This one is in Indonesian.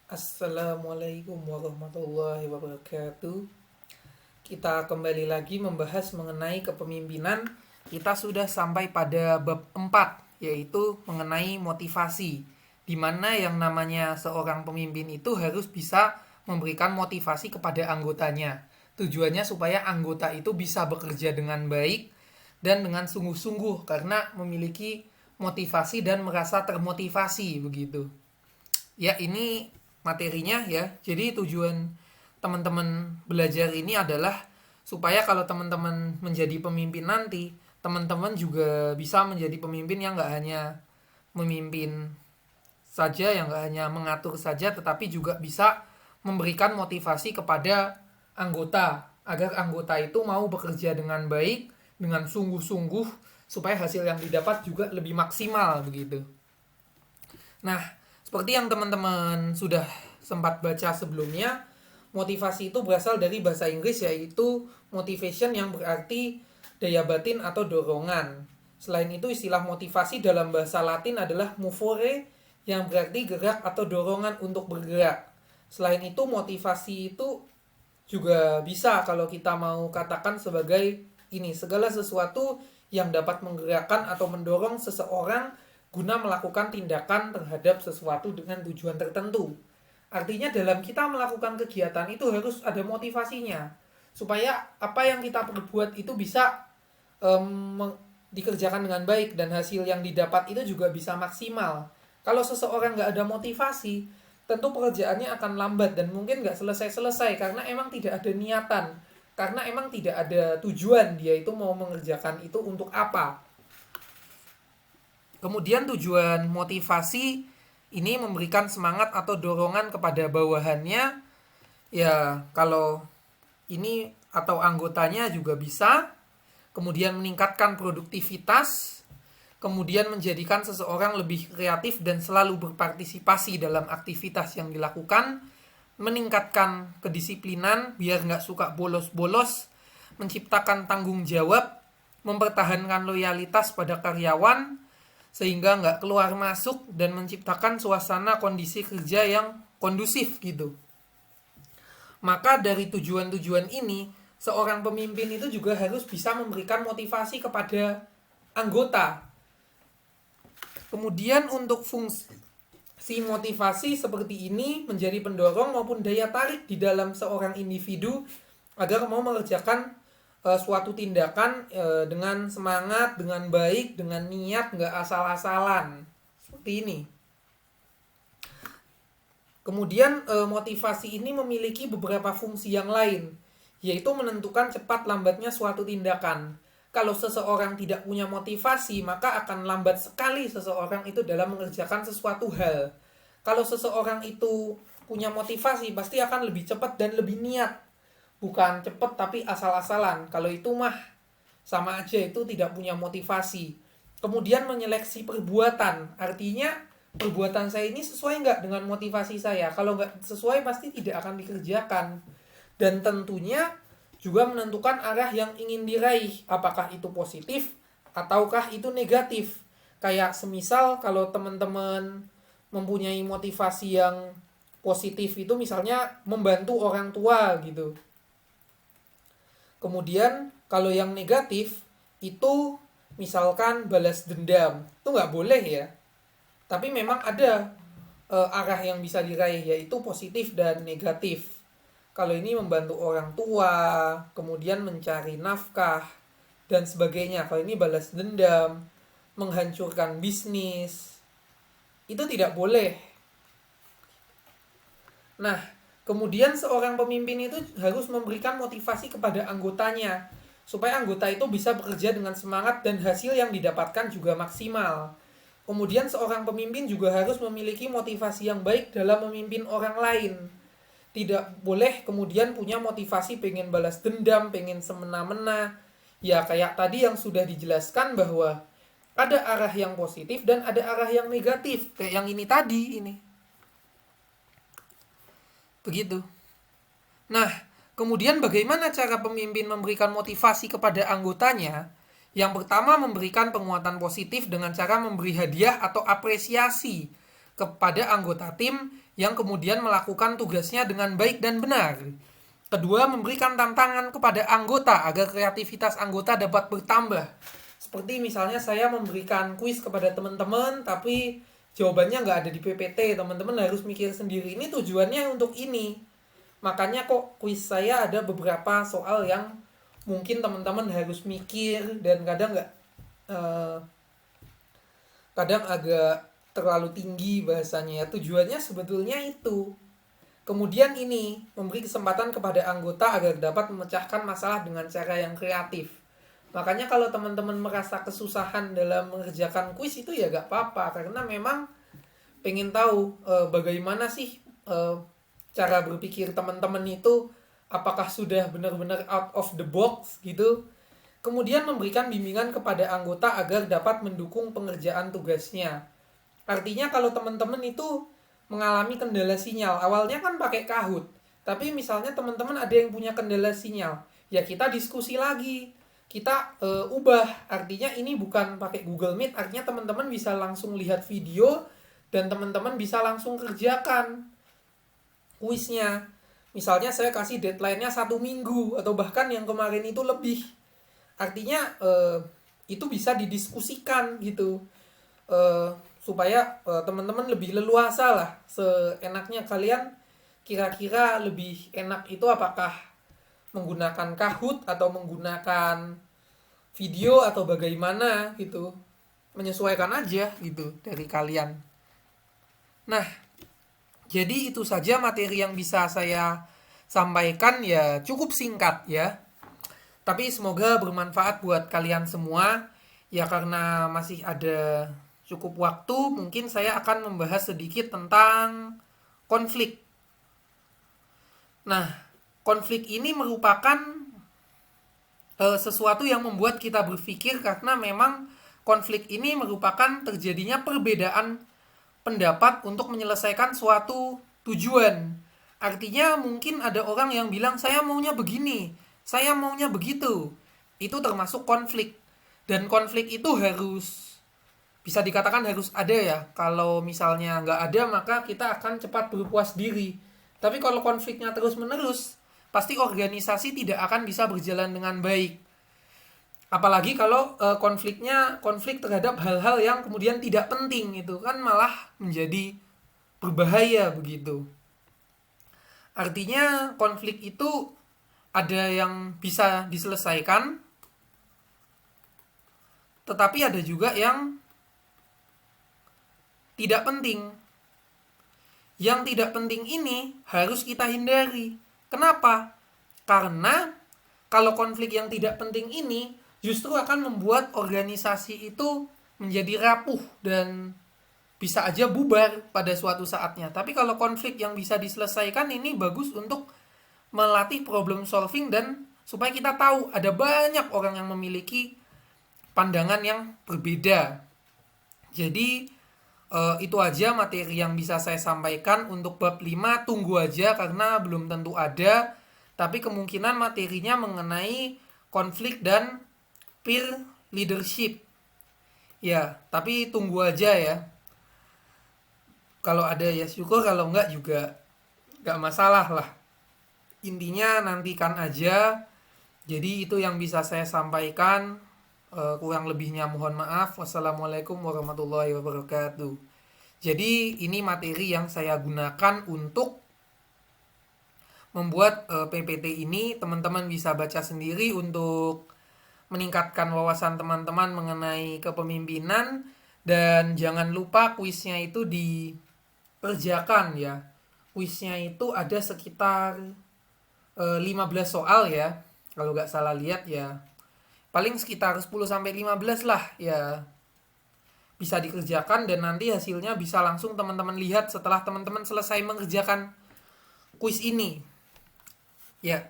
Assalamualaikum warahmatullahi wabarakatuh. Kita kembali lagi membahas mengenai kepemimpinan. Kita sudah sampai pada bab 4, yaitu mengenai motivasi. Di mana yang namanya seorang pemimpin itu harus bisa memberikan motivasi kepada anggotanya. Tujuannya supaya anggota itu bisa bekerja dengan baik dan dengan sungguh-sungguh karena memiliki motivasi dan merasa termotivasi begitu. Ya, ini materinya ya. Jadi tujuan teman-teman belajar ini adalah supaya kalau teman-teman menjadi pemimpin nanti, teman-teman juga bisa menjadi pemimpin yang nggak hanya memimpin saja, yang nggak hanya mengatur saja, tetapi juga bisa memberikan motivasi kepada anggota agar anggota itu mau bekerja dengan baik, dengan sungguh-sungguh supaya hasil yang didapat juga lebih maksimal begitu. Nah, seperti yang teman-teman sudah sempat baca sebelumnya, motivasi itu berasal dari bahasa Inggris yaitu motivation yang berarti daya batin atau dorongan. Selain itu istilah motivasi dalam bahasa Latin adalah movere yang berarti gerak atau dorongan untuk bergerak. Selain itu motivasi itu juga bisa kalau kita mau katakan sebagai ini segala sesuatu yang dapat menggerakkan atau mendorong seseorang guna melakukan tindakan terhadap sesuatu dengan tujuan tertentu. Artinya dalam kita melakukan kegiatan itu harus ada motivasinya supaya apa yang kita perbuat itu bisa dikerjakan dengan baik dan hasil yang didapat itu juga bisa maksimal. Kalau seseorang nggak ada motivasi, tentu pekerjaannya akan lambat dan mungkin nggak selesai-selesai karena emang tidak ada niatan, karena emang tidak ada tujuan dia itu mau mengerjakan itu untuk apa. Kemudian tujuan motivasi ini memberikan semangat atau dorongan kepada bawahannya. Ya, kalau ini atau anggotanya juga bisa. Kemudian meningkatkan produktivitas. Kemudian menjadikan seseorang lebih kreatif dan selalu berpartisipasi dalam aktivitas yang dilakukan. Meningkatkan kedisiplinan biar nggak suka bolos-bolos. Menciptakan tanggung jawab. Mempertahankan loyalitas pada karyawan sehingga nggak keluar masuk dan menciptakan suasana kondisi kerja yang kondusif gitu. Maka dari tujuan-tujuan ini, seorang pemimpin itu juga harus bisa memberikan motivasi kepada anggota. Kemudian untuk fungsi motivasi seperti ini menjadi pendorong maupun daya tarik di dalam seorang individu agar mau mengerjakan suatu tindakan dengan semangat, dengan baik, dengan niat, nggak asal-asalan. Seperti ini. Kemudian motivasi ini memiliki beberapa fungsi yang lain, yaitu menentukan cepat lambatnya suatu tindakan. Kalau seseorang tidak punya motivasi, maka akan lambat sekali seseorang itu dalam mengerjakan sesuatu hal. Kalau seseorang itu punya motivasi, pasti akan lebih cepat dan lebih niat. Bukan cepat tapi asal-asalan. Kalau itu mah sama aja itu tidak punya motivasi. Kemudian menyeleksi perbuatan. Artinya perbuatan saya ini sesuai nggak dengan motivasi saya. Kalau nggak sesuai pasti tidak akan dikerjakan. Dan tentunya juga menentukan arah yang ingin diraih. Apakah itu positif ataukah itu negatif. Kayak semisal kalau teman-teman mempunyai motivasi yang positif itu misalnya membantu orang tua gitu. Kemudian kalau yang negatif itu misalkan balas dendam, itu nggak boleh ya. Tapi memang ada arah yang bisa diraih yaitu positif dan negatif. Kalau ini membantu orang tua, kemudian mencari nafkah dan sebagainya. Kalau ini balas dendam, menghancurkan bisnis, itu tidak boleh. Nah, kemudian seorang pemimpin itu harus memberikan motivasi kepada anggotanya supaya anggota itu bisa bekerja dengan semangat dan hasil yang didapatkan juga maksimal. Kemudian seorang pemimpin juga harus memiliki motivasi yang baik dalam memimpin orang lain. Tidak boleh kemudian punya motivasi pengen balas dendam, pengen semena-mena. Ya kayak tadi yang sudah dijelaskan bahwa ada arah yang positif dan ada arah yang negatif. Kayak yang ini tadi ini. Begitu. Nah, kemudian bagaimana cara pemimpin memberikan motivasi kepada anggotanya? Yang pertama memberikan penguatan positif dengan cara memberi hadiah atau apresiasi kepada anggota tim yang kemudian melakukan tugasnya dengan baik dan benar. Kedua, memberikan tantangan kepada anggota agar kreativitas anggota dapat bertambah. Seperti misalnya saya memberikan kuis kepada teman-teman, tapi jawabannya nggak ada di PPT, teman-teman harus mikir sendiri. Ini tujuannya untuk ini. Makanya kok kuis saya ada beberapa soal yang mungkin teman-teman harus mikir dan kadang agak terlalu tinggi bahasanya. Tujuannya sebetulnya itu. Kemudian ini memberi kesempatan kepada anggota agar dapat memecahkan masalah dengan cara yang kreatif. Makanya kalau teman-teman merasa kesusahan dalam mengerjakan kuis itu ya gak apa-apa, karena memang pengen tahu bagaimana sih cara berpikir teman-teman itu, apakah sudah benar-benar out of the box gitu. Kemudian memberikan bimbingan kepada anggota agar dapat mendukung pengerjaan tugasnya. Artinya kalau teman-teman itu mengalami kendala sinyal, awalnya kan pakai Kahoot, tapi misalnya teman-teman ada yang punya kendala sinyal, ya kita diskusi lagi, kita ubah. Artinya ini bukan pakai Google Meet, artinya teman-teman bisa langsung lihat video dan teman-teman bisa langsung kerjakan kuisnya. Misalnya saya kasih deadline-nya 1 minggu atau bahkan yang kemarin itu lebih. Artinya itu bisa didiskusikan gitu. Supaya teman-teman lebih leluasa lah. Seenaknya kalian kira-kira lebih enak itu apakah menggunakan Kahoot atau menggunakan video atau bagaimana gitu. Menyesuaikan aja gitu dari kalian. Nah, jadi itu saja materi yang bisa saya sampaikan, ya cukup singkat ya. Tapi semoga bermanfaat buat kalian semua. Ya karena masih ada cukup waktu, mungkin saya akan membahas sedikit tentang konflik. Nah, konflik ini merupakan sesuatu yang membuat kita berpikir, karena memang konflik ini merupakan terjadinya perbedaan pendapat untuk menyelesaikan suatu tujuan. Artinya mungkin ada orang yang bilang saya maunya begini, saya maunya begitu. Itu termasuk konflik. Dan konflik itu bisa dikatakan harus ada ya. Kalau misalnya nggak ada, maka kita akan cepat berpuas diri. Tapi kalau konfliknya terus-menerus, pasti organisasi tidak akan bisa berjalan dengan baik. Apalagi kalau konflik terhadap hal-hal yang kemudian tidak penting, itu kan malah menjadi berbahaya begitu. Artinya konflik itu ada yang bisa diselesaikan, tetapi ada juga yang tidak penting. Yang tidak penting ini harus kita hindari. Kenapa? Karena kalau konflik yang tidak penting ini justru akan membuat organisasi itu menjadi rapuh dan bisa aja bubar pada suatu saatnya. Tapi kalau konflik yang bisa diselesaikan ini bagus untuk melatih problem solving, dan supaya kita tahu ada banyak orang yang memiliki pandangan yang berbeda. Jadi itu aja materi yang bisa saya sampaikan untuk bab 5. Tunggu aja karena belum tentu ada, tapi kemungkinan materinya mengenai konflik dan peer leadership. Ya, tapi tunggu aja ya. Kalau ada ya syukur, kalau enggak juga enggak masalah lah. Intinya nantikan aja. Jadi itu yang bisa saya sampaikan. Kurang lebihnya mohon maaf. Wassalamualaikum warahmatullahi wabarakatuh. Jadi ini materi yang saya gunakan untuk membuat PPT ini. Teman-teman bisa baca sendiri untuk meningkatkan wawasan teman-teman mengenai kepemimpinan. Dan jangan lupa kuisnya itu dikerjakan ya. Kuisnya itu ada sekitar 15 soal ya. Kalau nggak salah lihat ya. Paling sekitar 10-15 lah ya. Bisa dikerjakan dan nanti hasilnya bisa langsung teman-teman lihat setelah teman-teman selesai mengerjakan kuis ini. Ya.